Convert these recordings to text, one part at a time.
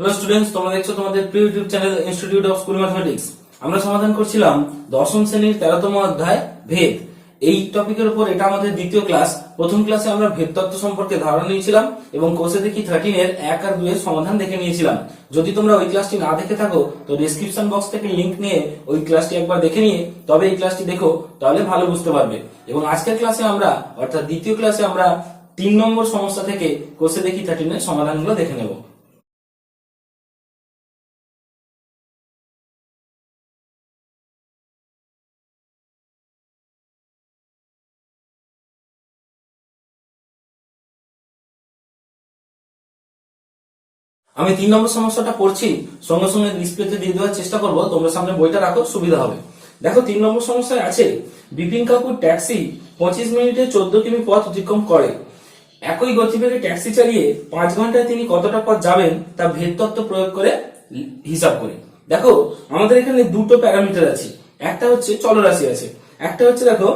Hello students, তোমরা দেখছো তোমাদের প্রিয় YouTube channel institute of school mathematics. আমরা সমাধান করছিলাম দশম শ্রেণীর 13তম অধ্যায় ভেদ। এই টপিকের উপর এটা আমাদের দ্বিতীয় ক্লাস। প্রথম ক্লাসে আমরা ভেদ তত্ত্ব সম্পর্কে ধারণা নিয়েছিলাম এবং কোষে দেখি 13 এর 1 আর 2 এর সমাধান দেখে নিয়েছিলাম। যদি তোমরা ওই ক্লাসটি না দেখে থাকো তো ডেসক্রিপশন বক্স থেকে লিংক নিয়ে ওই ক্লাসটি একবার দেখে নিয়ে তবে এই ক্লাসটি দেখো, তাহলে ভালো বুঝতে পারবে। এবং আজকের ক্লাসে আমরা অর্থাৎ দ্বিতীয় ক্লাসে আমরা 3 নম্বর সমস্যা থেকে কোষে দেখি 13 এর সমাধানগুলো দেখে নেব। আমি 3 নম্বর সমস্যাটা পড়ছি, সঙ্গে সঙ্গে ডিসপ্লেতে দিয়ে দেওয়ার চেষ্টা করব, তোমরা সামনে বইটা রাখো, সুবিধা হবে। দেখো 3 নম্বর সমস্যায় আছে বিপিন কাপুর ট্যাক্সি 25 মিনিটে 14 কিমি পথ অতিক্রম করে। একই গতিবেগে ট্যাক্সি চালিয়ে 5 ঘন্টায় তিনি কতটা পথ যাবেন তা ভেদ তত্ত্ব প্রয়োগ করে হিসাব করি। দেখো আমাদের এখানে দুটো প্যারামিটার আছে, একটা হচ্ছে চলরাশি আছে, একটা হচ্ছে দেখো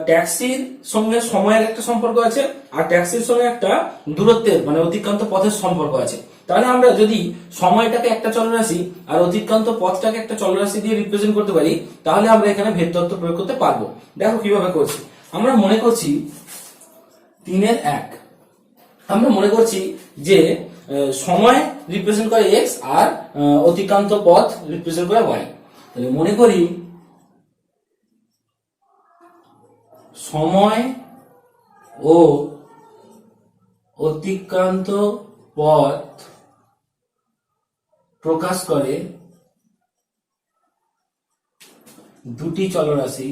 ট্যাক্সির সঙ্গে সময়ের একটা সম্পর্ক আছে আর ট্যাক্সির সঙ্গে একটা দূরত্বের মানে অতিক্রান্ত পথের সম্পর্ক আছে। তাহলে আমরা যদি সময়টাকে একটা চলরাশি আর অতিক্রান্ত পথটাকে একটা চলরাশি দিয়ে রিপ্রেজেন্ট করতে পারি, তাহলে আমরা এখানে ভেদ তত্ত্ব প্রয়োগ করতে পারবো। দেখো কিভাবে করছি। আমরা মনে করছি 3 এর 1, আমরা মনে করছি যে সময় রিপ্রেজেন্ট করে এক্স আর অতিক্রান্ত পথ রিপ্রেজেন্ট করে ওয়াই। তাহলে মনে করি সময় ও অতিক্রান্ত পথ প্রকাশ করে দুটি চলরাশি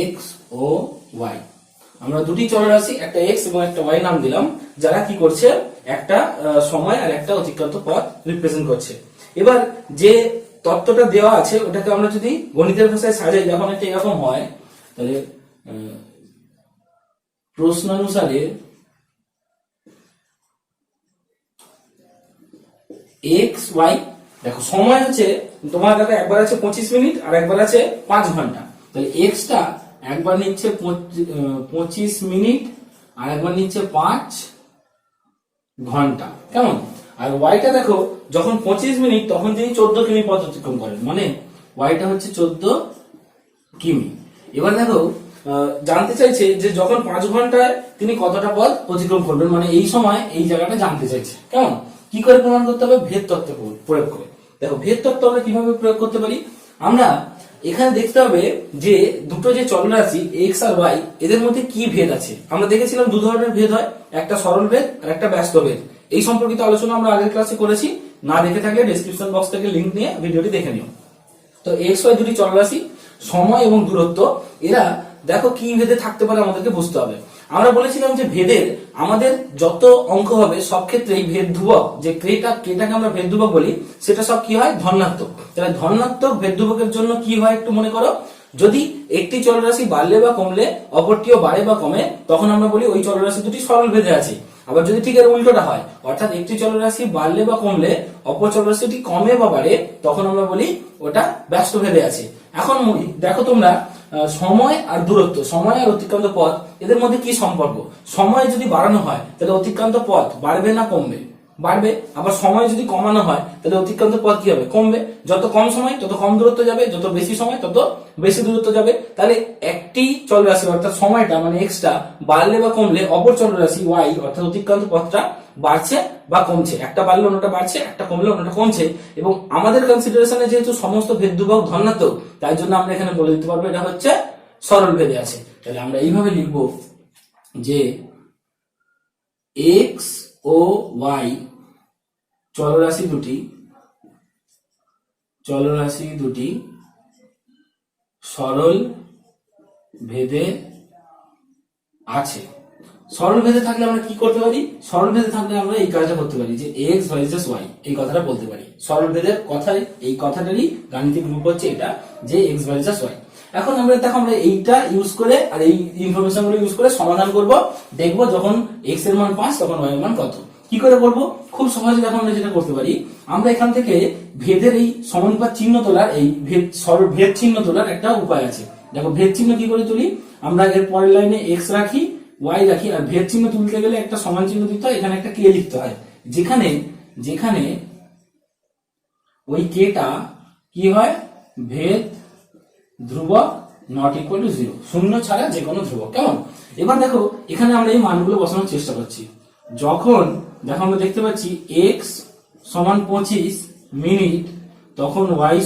এক্স ও ওয়াই। আমরা দুটি চলরাশি একটা এক্স এবং একটা ওয়াই নাম দিলাম, যারা কি করছে একটা সময় আর একটা অতিক্রান্ত পথ রিপ্রেজেন্ট করছে। এবার যে তত্ত্বটা দেওয়া আছে ওটাকে আমরা যদি গণিতের ভাষায় সাজাই, যখন একটা এরকম হয়, তাহলে প্রশ্নানুসারে এক্স ওয়াই, দেখো সময় হচ্ছে তোমার দেখো একবার আছে 25 মিনিট আর একবার আছে 5 ঘন্টা। তাহলে এক্সটা একবার নিচ্ছে 25 মিনিট আর একবার নিচ্ছে 5 ঘন্টা, কেমন? আর ওয়াইটা দেখো যখন 25 মিনিট তখন তিনি 14 কিমি পথ অতিক্রম করেন, মানে ওয়াইটা হচ্ছে 14 কিমি। এবার দেখো জানতে চাইছে যে যখন 5 ঘন্টায় তিনি কতটা পথ অতিক্রম করবেন, মানে এই সময় এই জায়গাটা জানতে চাইছে। কেমন? কি করে প্রমাণ করতে হবে? ভেদ তত্ত্ব প্রয়োগ করে। দেখো ভেদ তত্ত্ব আমরা কিভাবে প্রয়োগ করতে পারি, আমরা এখানে দেখতে হবে যে দুটো যে চলরাশি এক্স আর ওয়াই এদের মধ্যে কি ভেদ আছে। আমরা দেখেছিলাম দু ধরনের ভেদ হয়, একটা সরল ভেদ আর একটা ব্যস্ত ভেদ। এই সম্পর্কিত আলোচনা আমরা আগের ক্লাসে করেছি, না দেখে থাকলে ডেসক্রিপশন বক্স থেকে লিংক নিয়ে ভিডিওটি দেখে নিও। তো এক্স ওয়াই দুটি চলরাশি, সময় এবং দূরত্ব, এরা দেখো কি ভেদে থাকতে পারে আমাদেরকে বুঝতে হবে। আমরা বলেছিলাম যে ভেদের আমাদের যত অঙ্ক হবে সব ক্ষেত্রেই ভেদ ধ্রুবক, যে কেটাকে আমরা ভেদ ধ্রুবক বলি, সেটা সব কি হয়? ধনাত্মক। তাহলে ধনাত্মক ভেদ ধ্রুবকের জন্য কি হয় একটু মনে করো, যদি একটি চলরাশি বাড়লে বা কমলে অপরটিও বাড়ে বা কমে, তখন আমরা বলি ওই চলরাশি দুটি সরল ভেদে আছে। আবার যদি ঠিক এর উল্টোটা হয়, অর্থাৎ একটি চলরাশি বাড়লে বা কমলে অপর চলরাশিটি কমে বা বাড়ে, তখন আমরা বলি ওটা ব্যস্ত ভেদে আছে। এখন দেখো তোমরা সময় আর দূরত্ব, সময় আর অতিক্রান্ত পথ, এদের মধ্যে কি সম্পর্ক? সময় যদি বাড়ানো হয় তাহলে অতিক্রান্ত পথ বাড়বে না কমবে? বাড়বে। আবার সময় যদি কমানো হয় তাহলে অতিক্রান্ত পথ কি হবে? কমবে। যত কম সময় তত কম দূরত্ব যাবে, যত বেশি সময় তত বেশি দূরত্ব যাবে। তাহলে একটি চলরাশি অর্থাৎ সময়টা মানে এক্সটা বাড়লে বা কমলে অপর চলরাশি ওয়াই অর্থাৎ অতিক্রান্ত পথটা বাড়ছে বা কমছে। একটা বাড়লে অন্যটা বাড়ছে, একটা কমলে অন্যটা কমছে। এবং আমাদের কনসিডারেশনে যেহেতু সমস্ত ভেদ ধ্রুবক ধনাত্মক, তাই জন্য আমরা এখানে বলে দিতে পারবো এটা হচ্ছে সরল ভেদে আছে। তাহলে আমরা এইভাবে লিখব যে এক্স ও ওয়াই চলরাশি দুটি সরল ভেদে আছে। সরল ভেদে থাকলে আমরা কি করতে পারি? সরল ভেদে থাকলে আমরা এই কাজটা করতে পারি যে এক্স ভার্সেস ওয়াই, এই কথাটা বলতে পারি। সরল ভেদের কথাই, এই কথাটারই গাণিতিক রূপ হচ্ছে এটা, যে এক্স ভার্সেস ওয়াই। এখন আমরা দেখো আমরা এইটা ইউজ করে আর এই ইনফরমেশন গুলো ইউজ করে সমাধান করব। দেখবো যখন এক্স এর মান 5 তখন ওয়াই এর মান কত। কি করে করবো? খুব সহজে দেখো আমরা যেটা করতে পারি, আমরা এখান থেকে ভেদের এই সমানুপাত চিহ্ন তোলার, এই ভেদ চিহ্ন তোলার একটা উপায় আছে। দেখো ভেদ চিহ্ন কি করে তুলি, আমরা এর পরের লাইনে এক্স রাখি, ওয়াই রাখি, আর ভেদ চিহ্ন তুলতে গেলে একটা সমান চিহ্ন দিতে হয়, এখানে একটা কে লিখতে হয়, যেখানে যেখানে ওই কেটা কি হয়, ভেদ ধ্রুবক নট ইকুয়াল টু 0, শূন্য ছাড়া যে কোনো ধ্রুবক। কেমন? এবার দেখো এখানে আমরা এই মানগুলো বসানোর চেষ্টা করছি। যখন দেখো আমরা দেখতে পাচ্ছি x সমান 25 মিনিট, তখন y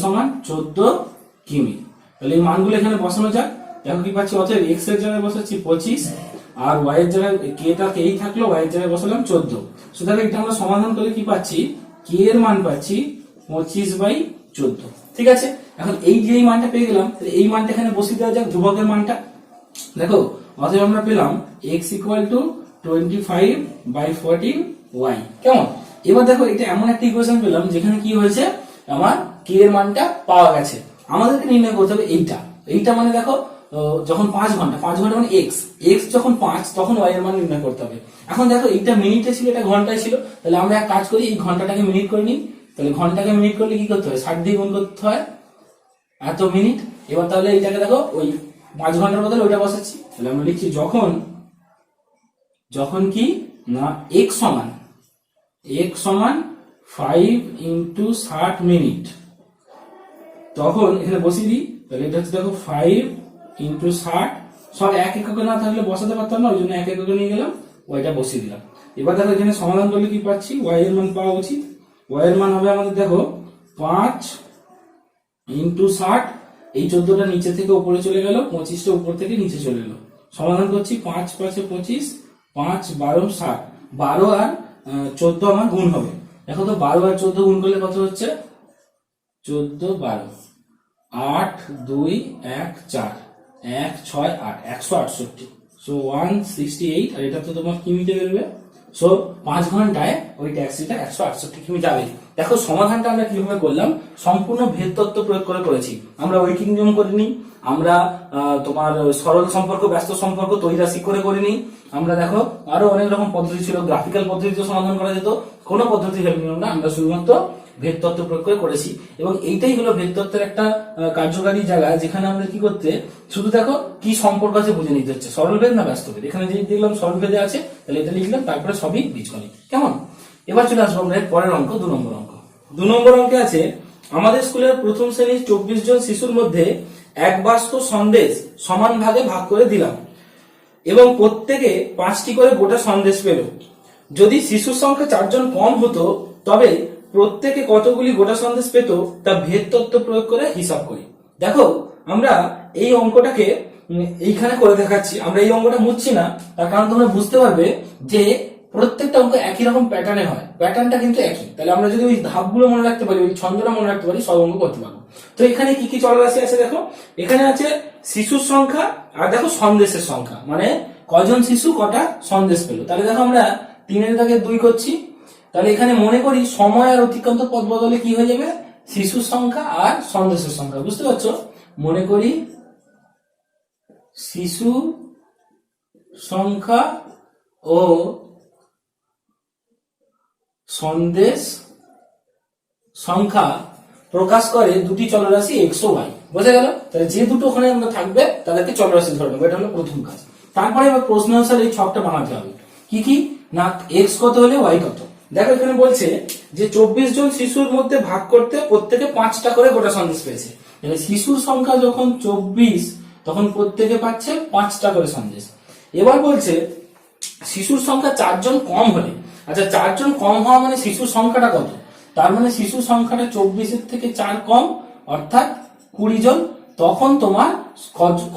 সমান 14 কিমি। তাহলে এই মানগুলো এখানে বসানো যাক। দেখো কি পাচ্ছি, অতএব x এর জায়গায় বসাচ্ছি 25, আর y এর জায়গায় কেটা কেই থাকলো, y এর জায়গায় বসালাম 14। সুতরাং এটা আমরা সমাধান করে কি পাচ্ছি, k এর মান পাচ্ছি 25/14। ঠিক আছে, এখন এই যে এই মানটা পেয়ে গেলাম, এই মানটা এখানে বসিয়ে দেওয়া যাক, ধ্রুবকের মানটা। দেখো অতএব আমরা পেলাম x ইকুয়াল টু 25/14y। কেমন? এবার দেখো এটা এমন একটা ইকুয়েশন পেলাম যেখানে কি হয়েছে, আমার k এর মানটা পাওয়া গেছে। আমাদেরকে নির্ণয় করতে হবে এইটা মানে দেখো যখন 5 ঘন্টা মানে x যখন 5, তখন y এর মান নির্ণয় করতে হবে। এখন দেখো এইটা মিনিটে ছিল, এটা ঘন্টায় ছিল, তাহলে আমরা এক কাজ করি, এই ঘন্টাটাকে মিনিট করে নিই। তাহলে ঘন্টাকে মিনিট করলে কি করতে হয়, 60 দিয়ে গুণ করতে হয়, এত মিনিট। এবার তাহলে এইটাকে দেখো ওই 5 ঘন্টার বদলে ওইটা বসাচ্ছি। তাহলে আমরা লিখছি যখন কি না x সমান 5 × 60 মিনিট, তখন এখানে বসিয়ে দিই। তাহলে এটা হচ্ছে দেখো 5 × 60, সব এক এককে না থাকলে বসাতে পারতাম না, ওই জন্য এক এককে নিয়ে গেলাম, ওইটা বসিয়ে দিলাম। এবার দেখো এখানে সমাধান করলে কি পাচ্ছি, y এর মান পাওয়া উচিত। y এর মান হবে আমাদের দেখো 5 × 60, এই 14টা নিচে থেকে উপরে চলে গেল, 25টা উপর থেকে নিচে চলে গেল। সমাধান করছি, 5 × 5 = 25, 5 × 12 = 60, 12 আর 14 আমার গুণ হবে। দেখো তো 12 আর 14 গুণ করলে কত হচ্ছে, 14 12, 8 2 1 4, 1 6 8, 168, সো 168, আর এটা তো তোমার কিমিতে বেরোবে। সো 5 ঘন্টায় ওই ট্যাক্সিটা 168 কিমি যাবে। দেখো সমাধানটা আমরা কিভাবে করলাম, সম্পূর্ণ ভেদ তত্ত্ব প্রয়োগ করে করেছি। আমরা ঐকিক নিয়ম করিনি, আমরা তোমার সরল সম্পর্ক, ব্যস্ত সম্পর্ক, তৈরাসিক করে করিনি। আমরা দেখো আরো অনেক রকম পদ্ধতি ছিল, গ্রাফিক্যাল পদ্ধতিতে সমাধান করা যেত, কোনো পদ্ধতি হেল্প নিলাম না, আমরা শুধুমাত্র ভেদ তত্ত্ব প্রয়োগ করে করেছি। এবং এইটাই হলো ভেদ তত্ত্বের একটা কার্যকারী জায়গা, যেখানে আমরা কি করতে, শুধু দেখো কি সম্পর্ক আছে বুঝে নিতে হচ্ছে, সরল ভেদ না ব্যস্ত ভেদ। এখানে যে দেখলাম সরল ভেদে আছে, তাহলে এটা লিখলাম, তারপরে সবই বীজগণিত। কেমন? এবার চলে আসবো আমরা পরের অঙ্ক, 2 নম্বর অঙ্ক। 2 নম্বর অঙ্কে আছে, আমাদের স্কুলের প্রথম শ্রেণীর 24 জন শিশুর মধ্যে এক বাস্ত সন্দেশ সমান ভাগে ভাগ করে দিলাম এবং প্রত্যেকে 5টি করে গোটা সন্দেশ পেল। যদি শিশুর সংখ্যা 4 জন কম হতো, তবে প্রত্যেকে কতগুলি গোটা সন্দেশ পেত, তা ভেদ তত্ত্ব প্রয়োগ করে হিসাব করি। দেখো আমরা এই অঙ্কটাকে এইখানে করে দেখাচ্ছি, আমরা এই অঙ্কটা মুছছি না, তার কারণ তোমরা বুঝতে পারবে যে প্রত্যেকটা অঙ্ক একই রকম প্যাটার্নে হয়, প্যাটার্নটা কিন্তু একই। তাহলে আমরা যদি ওই ধাপগুলো মনে রাখতে পারি, ওই ছন্দটা মনে রাখতে পারি, সব অঙ্ক করতে পারবো। তো এখানে কি কি চলরাশি আছে দেখো, এখানে আছে শিশুর সংখ্যা আর দেখো সন্দেশের সংখ্যা, মানে কজন শিশু কটা সন্দেশ পেল। তাহলে দেখো আমরা 3 দাগে 2 করছি, তাহলে এখানে মনে করি সময় আর অতিক্রান্ত পদ বদলে কি হয়ে যাবে, শিশুর সংখ্যা আর সন্দেশের সংখ্যা। বুঝতে পারছো? মনে করি শিশু সংখ্যা ও সন্দেশ সংখ্যা প্রকাশ করে দুটি চলরাশি x ও y। বোঝা গেল? তাহলে যে দুটো ওখানে আমরা থাকবে তাদেরকে চলরাশি ধরে নেবো, এটা হলো প্রথম কাজ। তারপরে এবার প্রশ্ন অনুসারে এই ছকটা বানাতে হবে। কি কি না, x কত হলে y কত। দেখো এখানে বলছে যে 24 জন শিশুর মধ্যে ভাগ করতে প্রত্যেকে 5টা করে গোটা সন্দেশ পেয়েছে। তাহলে শিশুর সংখ্যা যখন 24, তখন প্রত্যেকে পাচ্ছে 5টা করে সন্দেশ। এবার বলছে শিশুর সংখ্যা 4 জন কম হলে, আচ্ছা 4 জন কম হওয়া মানে শিশুর সংখ্যাটা কত, তার মানে শিশুর সংখ্যাটা 24 থেকে 4 কম, অর্থাৎ 20 জন, তখন তোমার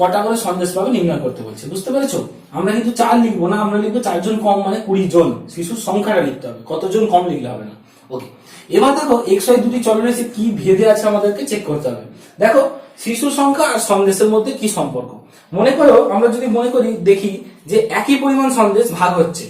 কটা করে সন্দেশ পাবে নির্ণয় করতে বলছে। বুঝতে পেরেছো? আমরা কিন্তু 4 লিখবো না, আমরা লিখবো 4 জন কম মানে 20 জন, শিশুর সংখ্যাটা লিখতে হবে, কতজন কম লিখলে হবে না। ওকে, এবার দেখো x y দুটি চলরাশি কি ভেদে আছে আমাদেরকে চেক করতে হবে। দেখো শিশুর সংখ্যা আর সন্দেশের মধ্যে কি সম্পর্ক। মনে করো আমরা যদি মনে করি, দেখি যে একই পরিমাণ সন্দেশ ভাগ হচ্ছে,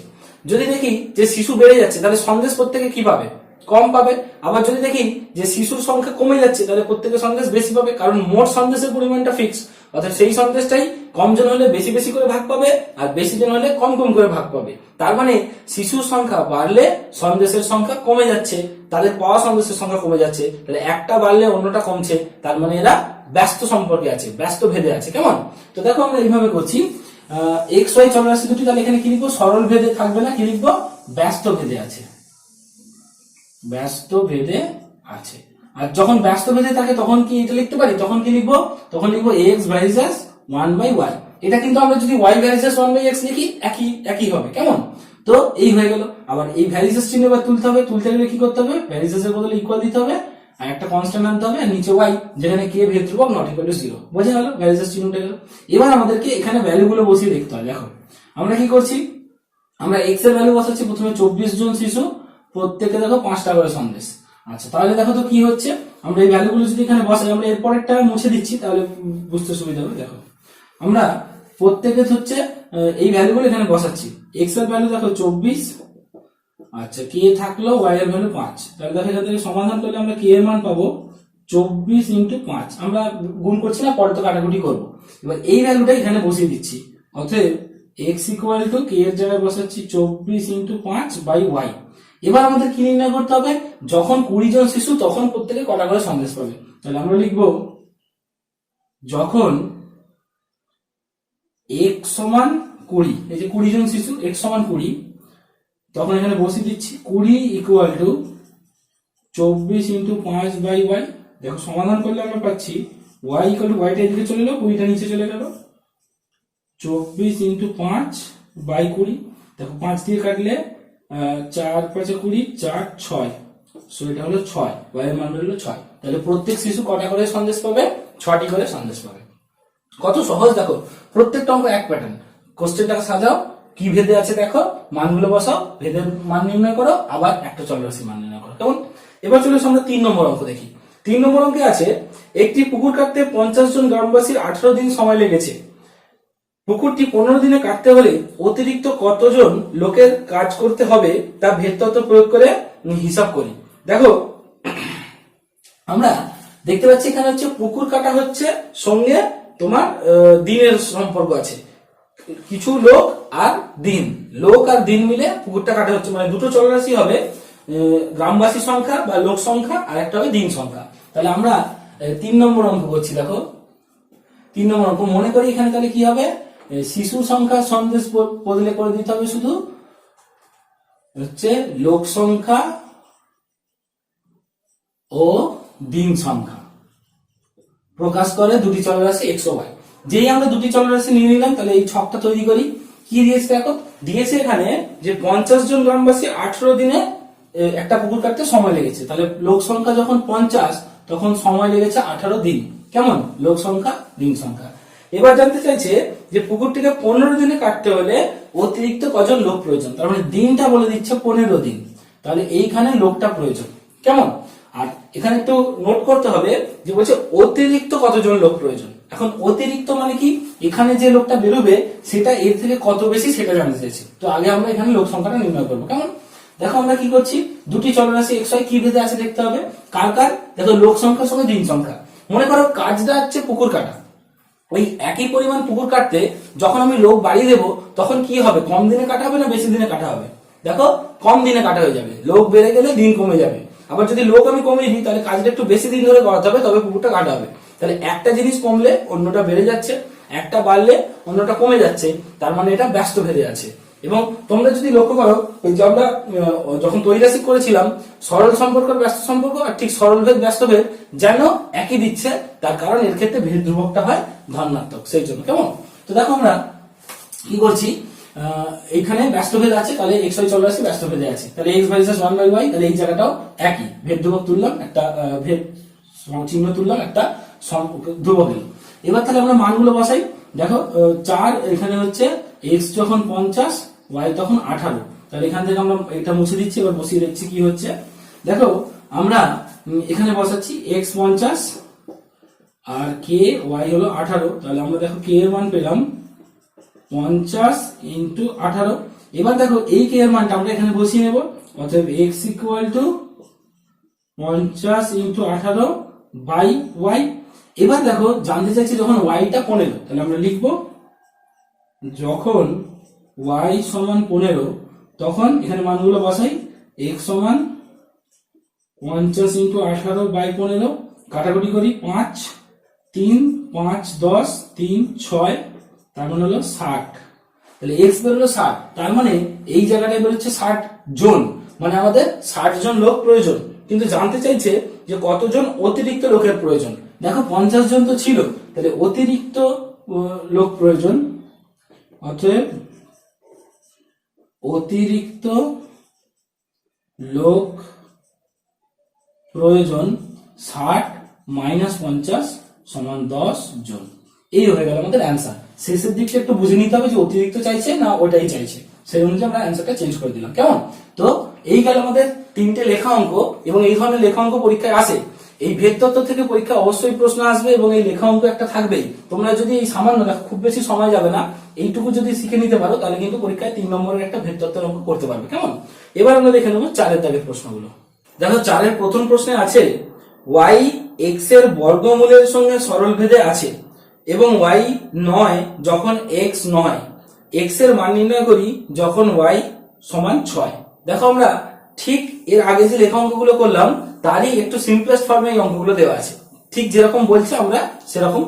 যদি দেখি যে শিশু বেড়ে যাচ্ছে, তাহলে সন্দেশ প্রত্যেকে কি পাবে, কম পাবে। আবার যদি দেখি যে শিশুর সংখ্যা কমে যাচ্ছে, তাহলে প্রত্যেকে সন্দেশ বেশি পাবে, কারণ মোট সন্দেশের পরিমাণটা ফিক্স, অর্থাৎ সেই সন্দেশটাই কম জন হলে বেশি বেশি করে ভাগ পাবে, আর বেশি জন হলে কম কম করে ভাগ পাবে। তার মানে শিশুর সংখ্যা বাড়লে সন্দেশের সংখ্যা কমে যাচ্ছে, তাদের পাওয়া সন্দেশের সংখ্যা কমে যাচ্ছে। তাহলে একটা বাড়লে অন্যটা কমছে, তার মানে এরা ব্যস্ত সম্পর্কে আছে, ব্যস্ত ভেদে আছে। কেমন? তো দেখো আমরা এইভাবে করছি, এক্স ওয়াই চলরাশি দুটি, তাহলে এখানে কি লিখবো? সরল ভেদে থাকবে না, কি লিখবো? ব্যস্ত ভেদে আছে, ব্যস্ত ভেদে আছে। আর যখন ব্যস্ত ভেদে থাকে তখন কি এটা লিখতে পারি? তখন কি লিখবো? তখন লিখবো এক্স ভার্সেস 1/y। এটা কিন্তু আমরা যদি y ভার্সেস 1/x লিখি একই হবে। কেমন? তো এই হয়ে গেল। আবার এই ভ্যারিসেস চিহ্ন এবার তুলতে হবে, তুলতে গেলে কি করতে হবে? ভ্যারিসেস এর বদলে ইকুয়াল দিতে হবে, আর একটা কনস্ট্যান্ট আনতে হবে, আর নিচে y, যেখানে k ভেদ ধ্রুবক নট ইকুয়াল টু 0। বোঝা গেল? ভ্যারিসেস চিহ্নটা গেল। এবার আমাদেরকে এখানে ভ্যালু গুলো বসিয়ে দেখতে হবে। দেখো আমরা কি করছি, আমরা x এর ভ্যালু বসাচ্ছি। প্রথমে 24 জন শিশু, প্রত্যেকে দেখো 5 টাকা করে সন্দেশ। আচ্ছা, তাহলে দেখো তো কি হচ্ছে, আমরা এই ভ্যালুগুলো যদি এখানে বসাই, আমরা এরপরেরটা মুছে দিচ্ছি তাহলে বুঝতে সুবিধা হবে। দেখো আমরা প্রত্যেকে হচ্ছে এই ভ্যালুগুলো এখানে বসাচ্ছি। x এর ভ্যালু দেখো 24, আচ্ছা k থাকলো, y এর ভ্যালু 5। তাহলে দেখো এখান থেকে সমাধান করলে আমরা k এর মান পাবো 24 × 5। আমরা গুণ করছি না, পরে তো কাটাকুটি করবো। এবার এই ভ্যালুটা এখানে বসিয়ে দিচ্ছি। অতএব x = k এর জায়গায় বসাচ্ছি 24 × 5/y। এবার আমাদের কি নির্ণয় করতে হবে? যখন 20 জন শিশু, তখন প্রত্যেকে কটা করে সন্দেশ পাবে। তাহলে আমরা লিখবো যখন x = 20, এই যে 20 জন শিশু, x = 20, তখন এখানে বসিয়ে দিচ্ছি 20 = 24 × 5/y। দেখো সমাধান করলে আমরা পাচ্ছি y = y টা এদিকে চলে গেল, 20টা নিচে চলে গেল, 24 × 5/20। দেখো 5 দিয়ে কাটলে 4 × 5 = 20, 4 × 6, সো এটা হলো 6, y এর মান হলো 6। তাহলে প্রত্যেক শিশু কটা করে সন্দেশ পাবে? 6টি করে সন্দেশ পাবে। কত সহজ! দেখো প্রত্যেকটা অঙ্ক এক প্যাটার্ন। কোশ্চেনটাকে সাজাও, কি ভেদে আছে দেখো, মানগুলো বসাও, ভেদের মান নির্ণয় করো, আবার একটা চলরাশি মান নির্ণয় করো। কেমন? এবার চলে এসে আমরা 3 নম্বর অঙ্ক দেখি। 3 নম্বর অঙ্কে আছে, একটি পুকুর কাটতে 50 জন গ্রামবাসীর 18 দিন সময় লেগেছে। পুকুরটি 15 দিনে কাটতে হলে অতিরিক্ত কতজন লোকের কাজ করতে হবে তা ভেদতত্ত্ব প্রয়োগ করে হিসাব করি। দেখো আমরা দেখতে পাচ্ছি এখানে হচ্ছে পুকুর কাটা হচ্ছে, সঙ্গে তোমার দিনের সম্পর্ক আছে। কিছু লোক আর দিন, লোক আর দিন মিলে পুকুরটা কাটা হচ্ছে, মানে দুটো চলরাশি হবে, গ্রামবাসী সংখ্যা বা লোক সংখ্যা, আর একটা হবে দিন সংখ্যা। তাহলে আমরা 3 নম্বর অঙ্ক করছি। দেখো 3 নম্বর অঙ্ক মনে করি এখানে তাহলে কি হবে, শিশু সংখ্যা সন্দেশ বদলে করে দিতে হবে, শুধু হচ্ছে লোক সংখ্যা ও দিন সংখ্যা প্রকাশ করে দুটি চলরাশি x ও y। যেই আমরা দুটি চলরাশি নিয়ে নিলাম, তাহলে এই ছকটা তৈরি করি। কি দিয়েছে দেখো, দিয়েছে এখানে যে 50 জন গ্রামবাসী 18 দিনে একটা পুকুর কাটতে সময় লেগেছে। তাহলে লোক সংখ্যা যখন 50, তখন সময় লেগেছে 18 দিন। কেমন? লোক সংখ্যা, দিন সংখ্যা। এবার জানতে চাইছে যে পুকুরটিকে 15 দিনে কাটতে হলে অতিরিক্ত কজন লোক প্রয়োজন। তার মানে দিনটা বলে দিচ্ছে 15 দিন, তাহলে এইখানে লোকটা প্রয়োজন। কেমন? আর এখানে একটু নোট করতে হবে যে বলছে অতিরিক্ত কতজন লোক প্রয়োজন। এখন অতিরিক্ত মানে কি, এখানে যে লোকটা বেরোবে সেটা এর থেকে কত বেশি সেটা জানতে চাইছি। তো আগে আমরা এখানে লোক সংখ্যাটা নির্ণয় করবো। কেমন? দেখো আমরা কি করছি, দুটি চলরাশি x y কি ভেদে আছে দেখতে হবে। কার কার? দেখো লোক সংখ্যার সঙ্গে দিন সংখ্যা। মনে করো কাজটা হচ্ছে পুকুর কাটা, ওই একই পরিমাণ পুকুর কাটতে যখন আমি লোক বাড়িয়ে দেবো, তখন কি হবে, কম দিনে কাটা হবে না বেশি দিনে কাটা হবে? দেখো কম দিনে কাটা হয়ে যাবে, লোক বেড়ে গেলে দিন কমে যাবে। আবার যদি লোক আমি কমিয়ে দিই, তাহলে কাজটা একটু বেশি দিন ধরে করাতে হবে, তবে পুকুরটা কাটা হবে। তাহলে একটা জিনিস কমলে অন্যটা বেড়ে যাচ্ছে, একটা বাড়লে অন্যটা কমে যাচ্ছে, তার মানে এটা ব্যস্ত ভেদে আছে। এবং তোমরা যদি লক্ষ্য করো, ওই যে আমরা যখন ত্রৈরাশিক করেছিলাম, সরল সম্পর্ক ব্যস্ত সম্পর্ক, আর ঠিক সরল ভেদ ব্যস্ত ভেদ যেন একই দিচ্ছে, তার কারণ এর ক্ষেত্রে ভেদ ধ্রুবকটা হয় ধনাত্মক, সেই জন্য। কেমন? তো দেখো আমরা কি করছি, এইখানে ব্যস্ত ভেদ আছে, তাহলে x y চলরাশি ব্যস্ত ভেদে আছে, তাহলে x ভার্সেস 1/y, তাহলে এই জায়গাটাও একই, ভেদ ধ্রুবক তুললাম, একটা ভেদ চিহ্ন তুললাম, একটা ধ্রুবক এলো। এবার তাহলে আমরা মানগুলো বসাই। দেখো 4, এখানে হচ্ছে x যখন 50, y তখন 18, তাহলে এখান থেকে আমরা এটা মুছে দিচ্ছি। এবার বসিয়ে দেখছি কি হচ্ছে। দেখো আমরা এখানে বসাচ্ছি x 50 আর k, y হলো 18, তাহলে আমরা দেখো k এর মান পেলাম 50 × 18। এবার দেখো এই k এর মানটা আমরা এখানে বসিয়ে নেব, অতএব x = 50 × 18/y। এবার দেখো জানতে চাইছি যখন y টা 15, তাহলে আমরা লিখবো যখন y = 15, তখন এখানে মানগুলো বসাই, x = 50 × 18/15, কাটাকুটি করি 5, 3 5 10 3 6 তার মানে হলো 60। তাহলে এক্স বেরোলো 60, তার মানে এই জায়গাটায় বেরোচ্ছে 60 জন, মানে আমাদের 60 জন লোক প্রয়োজন। কিন্তু জানতে চাইছে যে কতজন অতিরিক্ত লোকের প্রয়োজন। দেখো 50 জন তো ছিল, তাহলে অতিরিক্ত লোক প্রয়োজন, অতএব অতিরিক্ত লোক প্রয়োজন 60 মাইনাস 50 সমান 10 জন। এই হয়ে গেল আমাদের অ্যান্সার। শেষের দিকটা একটু বুঝে নিতে হবে যে অতিরিক্ত চাইছে না ওটাই চাইছে, সেই অনুযায়ী আমরা অ্যান্সারটা চেঞ্জ করে দিলাম। কেমন? তো এই গেল আমাদের 3টে লেখা অঙ্ক, এবং এই ধরনের লেখা অঙ্ক পরীক্ষায় আসে। এই ভেদ তত্ত্ব থেকে পরীক্ষা অবশ্যই প্রশ্ন আসবে, এবং এই লেখা অঙ্ক একটা থাকবেই। তোমরা যদি এই সামান্য, খুব বেশি সময় যাবে না, এইটুকু যদি শিখে নিতে পারো, তাহলে কিন্তু পরীক্ষায় 3 নম্বরের একটা ভেদ তত্ত্বের অঙ্ক করতে পারবে। কেমন? এবার আমরা দেখে নেবো 4 দাগের প্রশ্নগুলো। দেখো 4 প্রথম প্রশ্নে আছে y x এর বর্গমূলের সঙ্গে সরলভেদে আছে এবং y নয় যখন x নয়, x এর মান নির্ণয় করি যখন y সমান 6। দেখো আমরা ঠিক এর আগে যে লেখা অঙ্কগুলো করলাম তারই একটু সিম্পলেস্ট ফর্মে এই অঙ্কগুলো দেওয়া আছে। ঠিক যেরকম বলছে আমরা সেরকম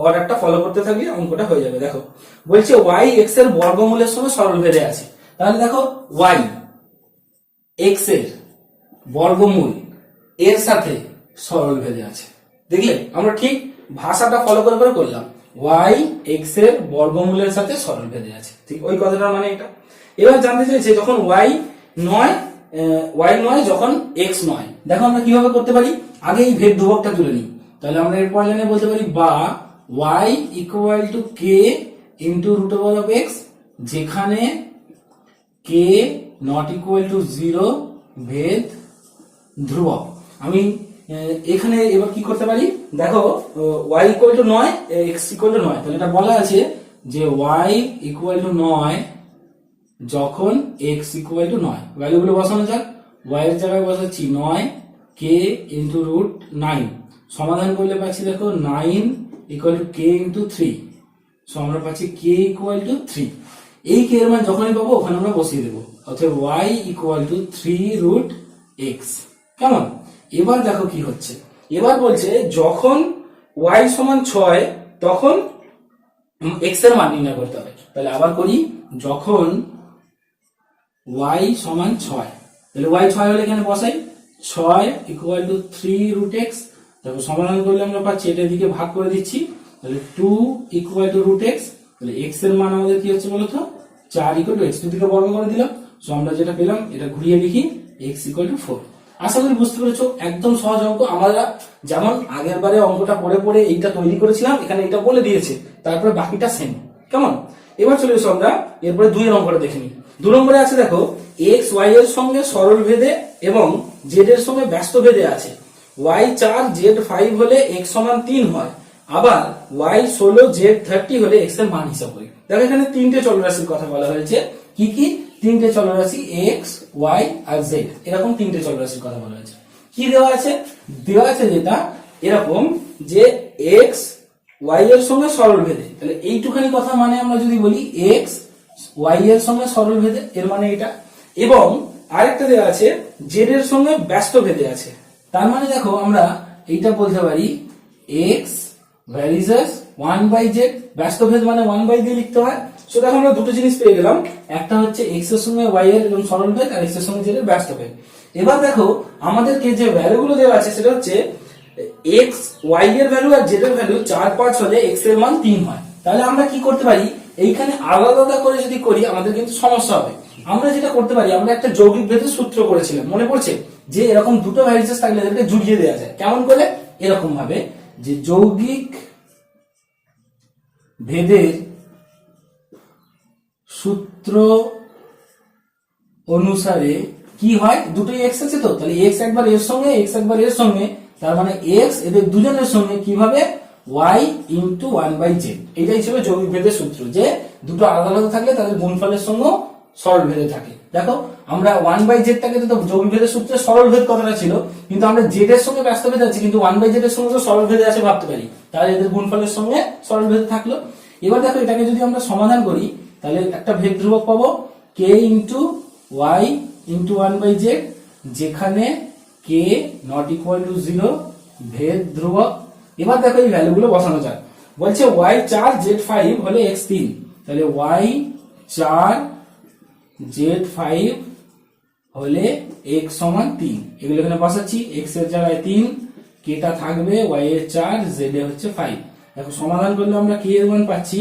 অর্ডারটা ফলো করতে থাকলে অঙ্কটা হয়ে যাবে। দেখো বলছে y x এর বর্গমূলের সঙ্গে সরলভেদে আছে, তাহলে দেখো y x এর বর্গমূল এর সাথে সরলভেদে আছে। দেখলে আমরা ঠিক ভাষাটা ফলো করে করে করলাম, y x এর বর্গমূলের সাথে সরলভেদে আছে, ঠিক ওই কথাটার মানে এটা। এবার জানতে চাইছে যখন y নয় যখন x নয়। দেখো আমরা কিভাবে করতে পারি, আগে এই ভেদ ধ্রুবকটা তুলে নিই। তাহলে আমরা এরপর জানে বলতে পারি বা y equal to k into root over of x, যেখানে k নট ইকুয়াল টু 0 ভেদ ধ্রুবক। আমি এখানে এবার কি করতে পারি, দেখো y equal two 9 x equal to 9, তাহলে এটা বলা আছে যে y ইকুয়াল টু 9 যখন x ইকুয়াল টু 9। ভ্যালুগুলো বসানো যাক, y এর জায়গায় বসাচ্ছি 9 k ইন্টু রুট 9, সমাধান করলে পাচ্ছি দেখো 9 equal to k into 3, so আমরা পাচ্ছি k ইকুয়াল টু 3। এই k এর মান যখনই পাবো ওখানে আমরা বসিয়ে দেবো, অর্থাৎ y equal to 3 root x। কেমন? এবার দেখো কি হচ্ছে, এবার বলছে যখন y সমান 6 তখন x এর মান নির্ণয় করতে হবে। তাহলে আবার করি, যখন y সমান 6, তাহলে y 6 হলে এখানে বসাই 6 ইকুয়াল টু 3 রুট x। দেখো সমাধান করলে আমরা পাচ্ছি, এটা দিকে ভাগ করে দিচ্ছি, তাহলে 2 ইকুয়াল টু রুট x। তাহলে x এর মান আমাদের কি হচ্ছে বলতো 4 ইকুয়াল টু x, দুদিকে বর্গ করে দিলাম, সো আমরা যেটা পেলাম এটা ঘুরিয়ে লিখি x ইকুয়াল টু 4। আশা করি বুঝতে পেরেছো, একদম সহজ অঙ্ক। আমরা যেমন আগের বারে অঙ্কটা পড়ে পড়ে এইটা তৈরি করেছিলাম, এখানে এটা বলে দিয়েছে, তারপরে বাকিটা সেম। কেমন? এবার চলে এসো আমরা এরপরে 2 এর অঙ্কটা দেখে নিই। 2 নম্বরে আছে দেখো x y এর সঙ্গে সরলভেদে এবং z এর সঙ্গে ব্যস্তভেদে আছে। y 4 z 5 হলে x সমান 3 হয়, আবার y 16 z 30 হলে x এর মান হিসাব করি। দেখো এখানে 3টে চলরাশির কথা বলা হয়েছে। কি কি? 3টে চলরাশি x y আর z, এরকম 3টে চলরাশির কথা বলা হয়েছে। কি দেওয়া আছে? দেওয়া আছে যেটা এরকম যে x y এর সঙ্গে সরলভেদে, তাহলে এইটুখানি কথা মানে আমরা যদি বলি x y এর সঙ্গে সরলভেদে, এর মানে এটা। এবং আরেকটা দেওয়া আছে z এর সঙ্গে ব্যস্তভেদে আছে, তার মানে দেখো আমরা এইটা বলতে পারি x ভ্যারিজেস 1/z, ব্যস্তভেদ মানে 1/z দিয়ে লিখতে হয়। সো দেখো আমরা দুটো জিনিস পেয়ে গেলাম, একটা হচ্ছে x এর সঙ্গে y এর এবং সরলভেদ, আর x এর সঙ্গে z এর ব্যস্তভেদ। এবার দেখো আমাদেরকে যে ভ্যালুগুলো দেওয়া আছে সেটা হচ্ছে x y এর ভ্যালু আর z এর ভ্যালু 4 5 হলে x এর মান 3 হয়। তাহলে আমরা কি করতে পারি, এইখানে আলাদা আলাদা করে যদি করি আমাদের কিন্তু সমস্যা হবে। আমরা যেটা করতে পারি, আমরা একটা যৌগিক ভেদের সূত্র করেছিলাম, মনে পড়ছে? যে এরকম দুটো ভ্যারিজেস থাকলে এদেরকে জুড়িয়ে দেওয়া যায়। কেমন করে? এরকম ভাবে যে যৌগিক ভেদের সূত্র অনুসারে কি হয়, দুটোই x আছে তো, তাহলে x একবার এর সঙ্গে x একবার এর সঙ্গে, তার মানে x এদের দুজনের সঙ্গে কিভাবে y ইন্টু 1/z, এটাই ছিল যৌগিক ভেদের সূত্র, যে দুটো আলাদা আলাদা থাকলে তাদের গুণফলের সঙ্গে সরলভেদে থাকে। দেখো আমরা 1/z টাকে তো যৌগিক ভেদের সূত্রে সরলভেদ কথাটা ছিল, কিন্তু আমরা z এর সঙ্গে ব্যস্তভেদ আছে, কিন্তু 1/z এর সঙ্গে তো সরলভেদে আছে ভাবতে পারি, তাহলে এদের গুণফলের সঙ্গে সরলভেদে থাকলো। এবার দেখো এটাকে যদি আমরা সমাধান করি তাহলে একটা ভেদ ধ্রুবক পাবো k into y into 1/z, যেখানে k নট ইকুয়াল টু 0 ভেদ ধ্রুবক। এবার দেখো এই ভ্যালুগুলো বসানো যাক। বলছে y4 z5 হলে x3, তাহলে y4 z5 হলে x সমান 3, এগুলো এখানে বসাচ্ছি। x এর জায়গায় 3, k টা থাকবে, y এর 4, z এ হচ্ছে 5। দেখো সমাধান করলে আমরা k এর মান পাচ্ছি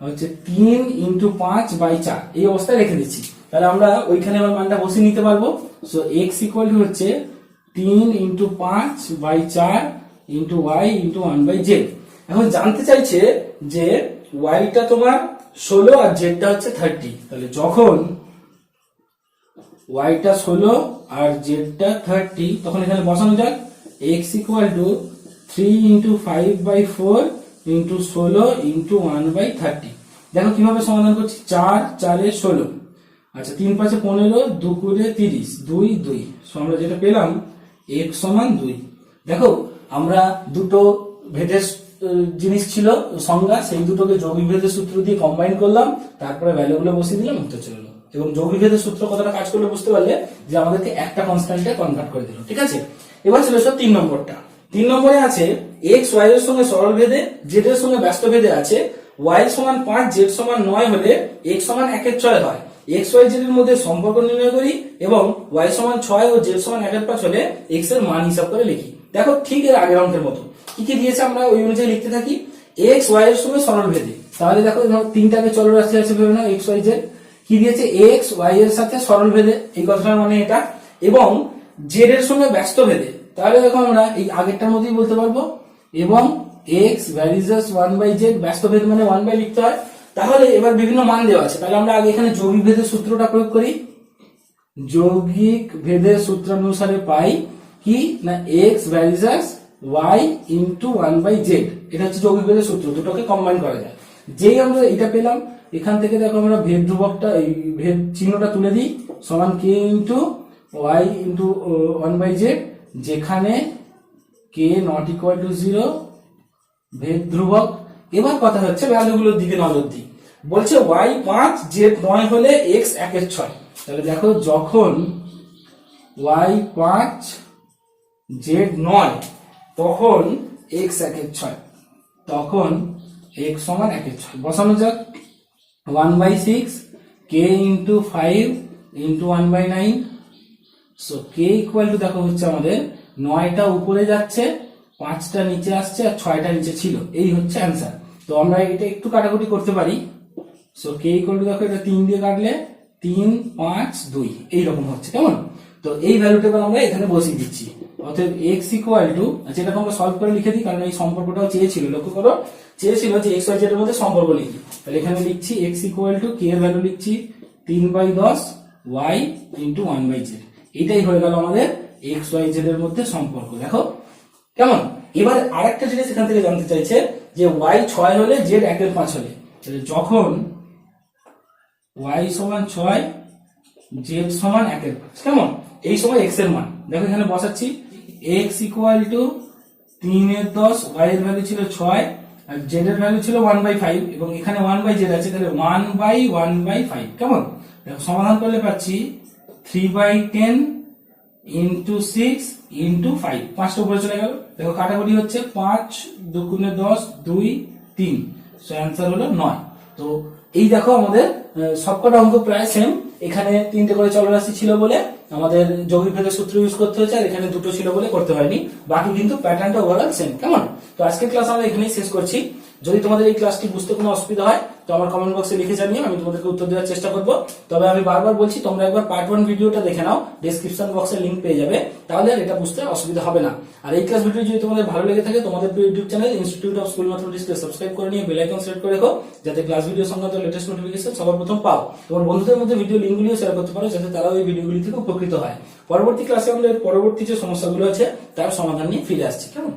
হচ্ছে 3 × 5/4, এই অবস্থায় রেখে দিচ্ছি। তাহলে আমরা ওইখানে আবার মানটা বসিয়ে নিতে পারবো। সো x ইকুয়াল টু হচ্ছে 3 × 5/4 × y × 1/z। এখন জানতে চাইছে যে y টা তোমার 16 আর z টা হচ্ছে 30, তাহলে যখন y টা 16 আর z টা 30 তখন এখানে বসানো যাক x ইকুয়াল টু 3 × 5/4 × 16 × 1/30। দেখো কিভাবে সমাধান করছি, 4 4 এ 16, আচ্ছা 3 5 এ 15, 2 × 30, 2 2। সো আমরা যেটা পেলাম x সমান 2। দেখো আমরা দুটো ভেদের জিনিস ছিল সংজ্ঞা, সেই দুটোকে যৌগিক ভেদের সূত্র দিয়ে কম্বাইন করলাম, তারপরে ভ্যালুগুলো বসিয়ে দিলাম, উত্তর চলে এলো। এবং যৌগিক ভেদের সূত্র কতটা কাজ করলে বুঝতে পারলে যে আমাদেরকে একটা কনস্ট্যান্টে কনভার্ট করে দিল। ঠিক আছে, এবার চলে এসো 3 নম্বরটা। 3 নম্বরে আছে x y এর সঙ্গে সরল ভেদে, z এর সঙ্গে ব্যস্ত ভেদে আছে y সমান 5 z সমান 9 হলে x সমান 1/6 হয়। x y z এর মধ্যে সম্পর্ক নির্ণয় করি এবং y সমান 6 ও z সমান 1/5 হলে x এর মান হিসাব করে লিখি। দেখো ঠিক এর আগের অঙ্কের মতো কি কি দিয়েছে আমরা ওই অনুযায়ী লিখতে থাকি। x y এর সঙ্গে সরল ভেদে, তাহলে দেখো তিনটাকে চলরাশি আছে ভেবে নাও, x y z। কি দিয়েছে, x y এর সাথে সরল ভেদে, এই কথাটার মানে এটা, এবং z এর সঙ্গে ব্যস্ত ভেদে, তাহলে দেখো আমরা এই আগেরটার মতোই বলতে পারবো, এবং x ভ্যারিজাস 1/z, ব্যস্ত ভেদ মানে 1 লিখতে হয়। তাহলে এবার বিভিন্ন মান দেওয়া আছে, তাহলে আমরা আগে এখানে যৌগিক ভেদের সূত্রটা প্রয়োগ করি। যৌগিক ভেদের সূত্রানুসারে পাই কি না, x ভ্যারিজাস y × 1/z, এটা হচ্ছে যৌগিক ভেদের সূত্র, দুটোকে কম্বাইন করা যায়। যেই আমরা এটা পেলাম, এখান থেকে দেখো আমরা ভেদ ধ্রুবকটা, এই ভেদ চিহ্নটা তুলে দিই, সমান k × y × 1/z, যেখানে k not equal to 0 ভেদ ধ্রুবক। এবার কথা হচ্ছে ভ্যালুগুলোর দিকে নজর দিই। বলছে y 5 z 9 হলে x 1/6, তাহলে দেখো যখন y 5 z 9 তখন x 1/6, তখন x সমান 1/6 বসানো যাক। 1/6 k × 5 × 1/9, so k equal to দেখো হচ্ছে আমাদের 9টা উপরে যাচ্ছে, 5টা নিচে আসছে আর 6টা নিচে ছিল, এই হচ্ছে অ্যান্সার। তো আমরা এটা একটু কাটাকুটি করতে পারি। সো k ইকুয়াল টু দেখো এটা 3 দিয়ে কাটলে 3 5 2 এইরকম হচ্ছে, কেমন? তো এই ভ্যালুটা আমরা এখানে বসিয়ে দিচ্ছি। অতএব x ইকুয়াল টু, আচ্ছা এটাকে আমরা সলভ করে লিখে দিই, কারণ এই সম্পর্কটাও চেয়েছিল, লক্ষ্য করো চেয়েছিল যে x y z এর মধ্যে সম্পর্ক লিখি। তাহলে এখানে লিখছি x ইকুয়াল টু k এর ভ্যালু লিখছি 3/10 y × 1/z, এটাই হয়ে গেল আমাদের x y z এর মধ্যে সম্পর্ক। দেখো কেমন? এবার আরেকটা জিনিস এখান থেকে জানতে চাইছে যে y 6 হলে z 1/5 হলে, যখন y সমান 6 z সমান 1/5, কেমন? এই সময় x এর মান দেখো এখানে বসাচ্ছি, x ইকুয়াল টু 3/10, y এর ভ্যালু ছিল 6 আর z এর ভ্যালু ছিল 1/5, এবং এখানে 1/z আছে, তাহলে 1/1/5, কেমন? দেখো সমাধান করলে পাচ্ছি 3/10 × 6 × 5, 5টা উপরে চলে গেল। দেখো কাটাকুটি হচ্ছে, 5 2 × 10 2 3, সো অ্যান্সার হলো 9। তো এই দেখো আমাদের সবকটা অঙ্ক প্রায় সেম, এখানে 3টে করে চলরাশি ছিল বলে আমাদের যৌগিক ভেদের সূত্র ইউজ করতে হয়েছে, আর এখানে 2টো ছিল বলে করতে হয়নি, বাকি কিন্তু প্যাটার্নটা ওভারঅল সেম, কেমন? তো আজকের ক্লাস আমরা এখানেই শেষ করছি। যদি তোমাদের এই ক্লাসটি বুঝতে কোনো অসুবিধা হয় তো আমার কমেন্ট বক্সে লিখে জানিও, আমি তোমাদেরকে উত্তর দেওয়ার চেষ্টা করব। তবে আমি বারবার বলছি, তোমরা একবার পার্ট 1 ভিডিওটা দেখে নাও, ডেসক্রিপশন বক্সে লিংক পেয়ে যাবে, তাহলে আর এটা বুঝতে অসুবিধা হবে না। আর এই ক্লাস ভিডিও যদি তোমাদের ভালো লেগে থাকে, তোমাদের YouTube channel institute of school ম্যাথমেটিক্সকে সাবস্ক্রাইব করে নিয়ে বেল আইকন সেট করে রেখো, যাতে ক্লাস ভিডিও সংক্রান্ত লেটেস্ট নোটিফিকেশন সবার প্রথম পাও। তোমার বন্ধুদের মধ্যে ভিডিও লিংকগুলিও শেয়ার করতে পারো, যাতে তারাও এই ভিডিওগুলি থেকে উপকৃত হয়। পরবর্তী ক্লাসে আমরা পরবর্তী যে সমস্যাগুলো আছে তার সমাধান নিয়ে ফিরে আসছি, কেমন?